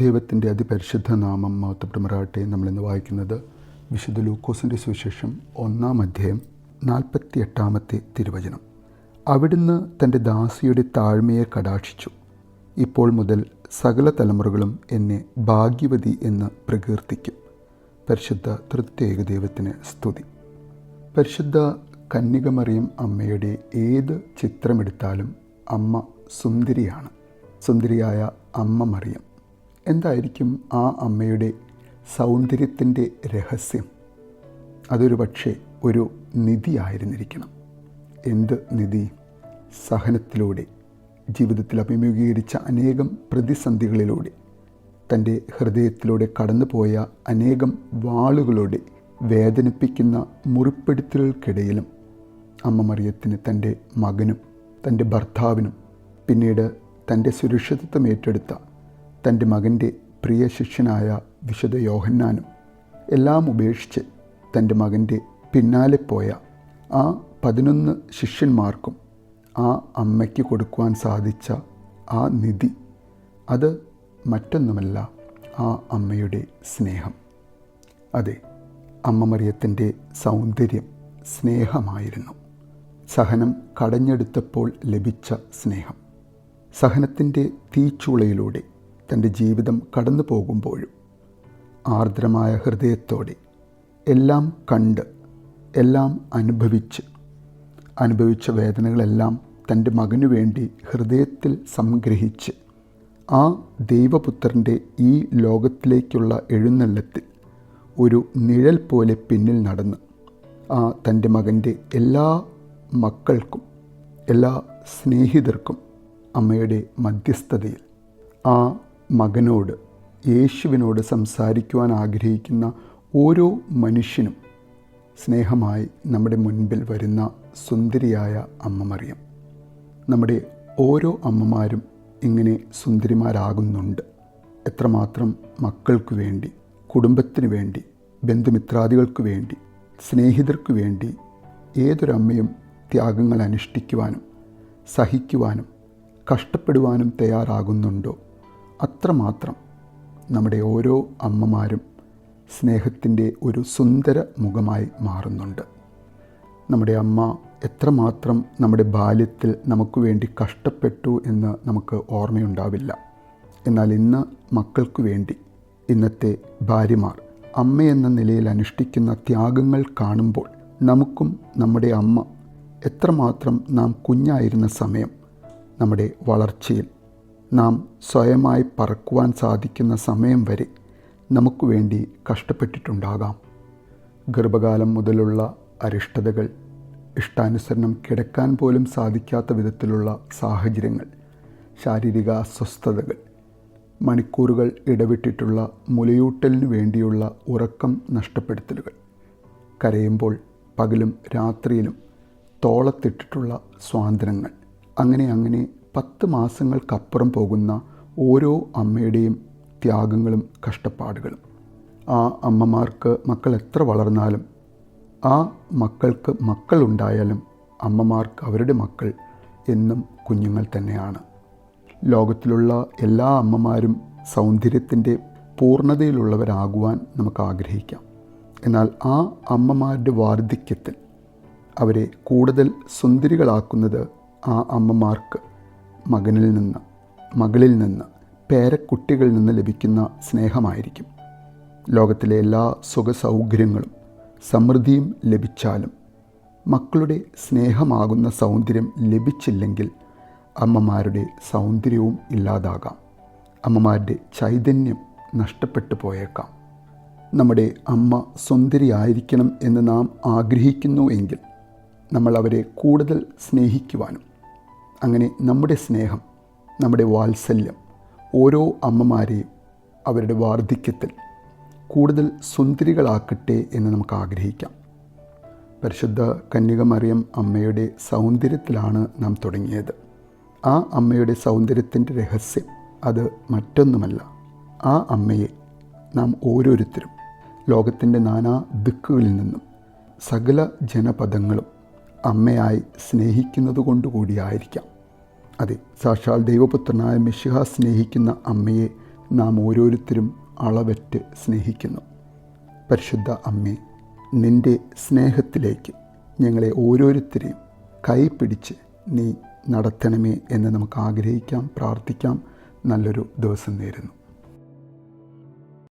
ദൈവത്തിൻ്റെ അതിപരിശുദ്ധ നാമം മഹത്വപ്പെടുമാറാകട്ടെ. നമ്മളിന്ന് വായിക്കുന്നത് വിശുദ്ധ ലൂക്കോസിൻ്റെ സുവിശേഷം 1-ാം അധ്യായം 48-ാമത്തെ തിരുവചനം. അവിടുന്ന് തൻ്റെ ദാസിയുടെ താഴ്മയെ കടാക്ഷിച്ചു. ഇപ്പോൾ മുതൽ സകല തലമുറകളും എന്നെ ഭാഗ്യവതി എന്ന് പ്രകീർത്തിക്കും. പരിശുദ്ധ തൃത്യേക ദൈവത്തിന് സ്തുതി. പരിശുദ്ധ കന്യകമറിയം അമ്മയുടെ ഏത് ചിത്രമെടുത്താലും അമ്മ സുന്ദരിയാണ്. സുന്ദരിയായ അമ്മ മറിയം. എന്തായിരിക്കും ആ അമ്മയുടെ സൗന്ദര്യത്തിൻ്റെ രഹസ്യം? അതൊരു പക്ഷേ ഒരു നിധിയായിരുന്നിരിക്കണം. എന്ത് നിധി? സഹനത്തിലൂടെ, ജീവിതത്തിൽ അഭിമുഖീകരിച്ച അനേകം പ്രതിസന്ധികളിലൂടെ, തൻ്റെ ഹൃദയത്തിലൂടെ കടന്നുപോയ അനേകം വാളുകളുടെ വേദനിപ്പിക്കുന്ന മുറിപ്പെടുത്തലുകൾക്കിടയിലും അമ്മ മറിയത്തിന് തൻ്റെ മകനും തൻ്റെ ഭർത്താവിനും പിന്നീട് തൻ്റെ സുരക്ഷിതത്വം ഏറ്റെടുത്ത തൻ്റെ മകൻ്റെ പ്രിയ ശിഷ്യനായ വിശുദ്ധ യോഹന്നാനും എല്ലാം ഉപേക്ഷിച്ച് തൻ്റെ മകൻ്റെ പിന്നാലെ പോയ ആ 11 ശിഷ്യന്മാർക്കും ആ അമ്മയ്ക്ക് കൊടുക്കുവാൻ സാധിച്ച ആ നിധി, അത് മറ്റൊന്നുമല്ല, ആ അമ്മയുടെ സ്നേഹം. അതെ, അമ്മ മറിയത്തിൻ്റെ സൗന്ദര്യം സ്നേഹമായിരുന്നു. സഹനം കടഞ്ഞെടുത്തപ്പോൾ ലഭിച്ച സ്നേഹം. സഹനത്തിൻ്റെ തീച്ചൂളയിലൂടെ തൻ്റെ ജീവിതം കടന്നു പോകുമ്പോഴും ആർദ്രമായ ഹൃദയത്തോടെ എല്ലാം കണ്ട്, എല്ലാം അനുഭവിച്ച വേദനകളെല്ലാം തൻ്റെ മകനു വേണ്ടി ഹൃദയത്തിൽ സംഗ്രഹിച്ച് ആ ദൈവപുത്രൻ്റെ ഈ ലോകത്തിലേക്കുള്ള എഴുന്നള്ളത്തിൽ ഒരു നിഴൽ പോലെ പിന്നിൽ നടന്ന് ആ തൻ്റെ മകൻ്റെ എല്ലാ മക്കൾക്കും, എല്ലാ സ്നേഹിതർക്കും അമ്മയുടെ മധ്യസ്ഥതയിൽ ആ മകനോട്, യേശുവിനോട് സംസാരിക്കുവാൻ ആഗ്രഹിക്കുന്ന ഓരോ മനുഷ്യനും സ്നേഹമായി നമ്മുടെ മുൻപിൽ വരുന്ന സുന്ദരിയായ അമ്മ മറിയം. നമ്മുടെ ഓരോ അമ്മമാരും ഇങ്ങനെ സുന്ദരിമാരാകുന്നുണ്ട്. എത്രമാത്രം മക്കൾക്ക് വേണ്ടി, കുടുംബത്തിന് വേണ്ടി, ബന്ധുമിത്രാദികൾക്ക് വേണ്ടി, സ്നേഹിതർക്ക് വേണ്ടി ഏതൊരമ്മയും ത്യാഗങ്ങൾ അനുഷ്ഠിക്കുവാനും സഹിക്കുവാനും കഷ്ടപ്പെടുവാനും തയ്യാറാകുന്നുണ്ടോ, അത്രമാത്രം നമ്മുടെ ഓരോ അമ്മമാരും സ്നേഹത്തിൻ്റെ ഒരു സുന്ദര മുഖമായി മാറുന്നുണ്ട്. നമ്മുടെ അമ്മ എത്രമാത്രം നമ്മുടെ ബാല്യത്തിൽ നമുക്ക് വേണ്ടി കഷ്ടപ്പെട്ടു എന്ന് നമുക്ക് ഓർമ്മയുണ്ടാവില്ല. എന്നാൽ ഇന്ന് മക്കൾക്ക് വേണ്ടി ഇന്നത്തെ ഭാര്യമാർ അമ്മയെന്ന നിലയിൽ അനുഷ്ഠിക്കുന്ന ത്യാഗങ്ങൾ കാണുമ്പോൾ നമുക്കും നമ്മുടെ അമ്മ എത്രമാത്രം നാം കുഞ്ഞായിരുന്ന സമയം, നമ്മുടെ വളർച്ചയിൽ നാം സ്വയമായി പറക്കുവാൻ സാധിക്കുന്ന സമയം വരെ നമുക്ക് വേണ്ടി കഷ്ടപ്പെട്ടിട്ടുണ്ടാകാം. ഗർഭകാലം മുതലുള്ള അരിഷ്ടതകൾ, ഇഷ്ടാനുസരണം കിടക്കാൻ പോലും സാധിക്കാത്ത വിധത്തിലുള്ള സാഹചര്യങ്ങൾ, ശാരീരിക അസ്വസ്ഥതകൾ, മണിക്കൂറുകൾ ഇടവിട്ടിട്ടുള്ള മുലയൂട്ടലിനു വേണ്ടിയുള്ള ഉറക്കം നഷ്ടപ്പെടുത്തലുകൾ, കരയുമ്പോൾ പകലും രാത്രിയിലും തോളത്തിട്ടിട്ടുള്ള സ്വാതന്ത്ര്യങ്ങൾ, അങ്ങനെ 10 മാസങ്ങൾക്കപ്പുറം പോകുന്ന ഓരോ അമ്മയുടെയും ത്യാഗങ്ങളും കഷ്ടപ്പാടുകളും. ആ അമ്മമാർക്ക് മക്കൾ എത്ര വളർന്നാലും, ആ മക്കൾക്ക് മക്കളുണ്ടായാലും അമ്മമാർക്ക് അവരുടെ മക്കൾ എന്നും കുഞ്ഞുങ്ങൾ തന്നെയാണ്. ലോകത്തിലുള്ള എല്ലാ അമ്മമാരും സൗന്ദര്യത്തിൻ്റെ പൂർണ്ണതയിലുള്ളവരാകുവാൻ നമുക്ക് ആഗ്രഹിക്കാം. എന്നാൽ ആ അമ്മമാരുടെ വാർദ്ധക്യത്തിൽ അവരെ കൂടുതൽ സുന്ദരികളാക്കുന്നത് ആ അമ്മമാർക്ക് മകളിൽ നിന്ന് പേരക്കുട്ടികളിൽ നിന്ന് ലഭിക്കുന്ന സ്നേഹമായിരിക്കും. ലോകത്തിലെ എല്ലാ സുഖസൗകര്യങ്ങളും സമൃദ്ധിയും ലഭിച്ചാലും മക്കളുടെ സ്നേഹമാകുന്ന സൗന്ദര്യം ലഭിച്ചില്ലെങ്കിൽ അമ്മമാരുടെ സൗന്ദര്യവും ഇല്ലാതാകാം. അമ്മമാരുടെ ചൈതന്യം നഷ്ടപ്പെട്ടു പോയേക്കാം. നമ്മുടെ അമ്മ സുന്ദരിയായിരിക്കണം എന്ന് നാം ആഗ്രഹിക്കുന്നു എങ്കിൽ നമ്മൾ അവരെ കൂടുതൽ സ്നേഹിക്കുവാനും, അങ്ങനെ നമ്മുടെ സ്നേഹം, നമ്മുടെ വാത്സല്യം ഓരോ അമ്മമാരെയും അവരുടെ വാർദ്ധക്യത്തിൽ കൂടുതൽ സുന്ദരികളാക്കട്ടെ എന്ന് നമുക്ക് ആഗ്രഹിക്കാം. പരിശുദ്ധ കന്യകമറിയം അമ്മയുടെ സൗന്ദര്യത്തിലാണ് നാം തുടങ്ങിയത്. ആ അമ്മയുടെ സൗന്ദര്യത്തിൻ്റെ രഹസ്യം അത് മറ്റൊന്നുമല്ല. ആ അമ്മയെ നാം ഓരോരുത്തരും ലോകത്തിൻ്റെ നാനാ ദിക്കുകളിൽ നിന്നും സകല ജനപദങ്ങളും അമ്മയായി സ്നേഹിക്കുന്നത് കൊണ്ടുകൂടിയായിരിക്കാം. അതെ, സാക്ഷാൽ ദൈവപുത്രനായ മിശിഹ സ്നേഹിക്കുന്ന അമ്മയെ നാം ഓരോരുത്തരും അളവറ്റ് സ്നേഹിക്കുന്നു. പരിശുദ്ധ അമ്മേ, നിൻ്റെ സ്നേഹത്തിലേക്ക് ഞങ്ങളെ ഓരോരുത്തരെയും കൈപിടിച്ച് നീ നടത്തണമേ എന്ന് നമുക്ക് ആഗ്രഹിക്കാം, പ്രാർത്ഥിക്കാം. നല്ലൊരു ദിവസം നേരുന്നു.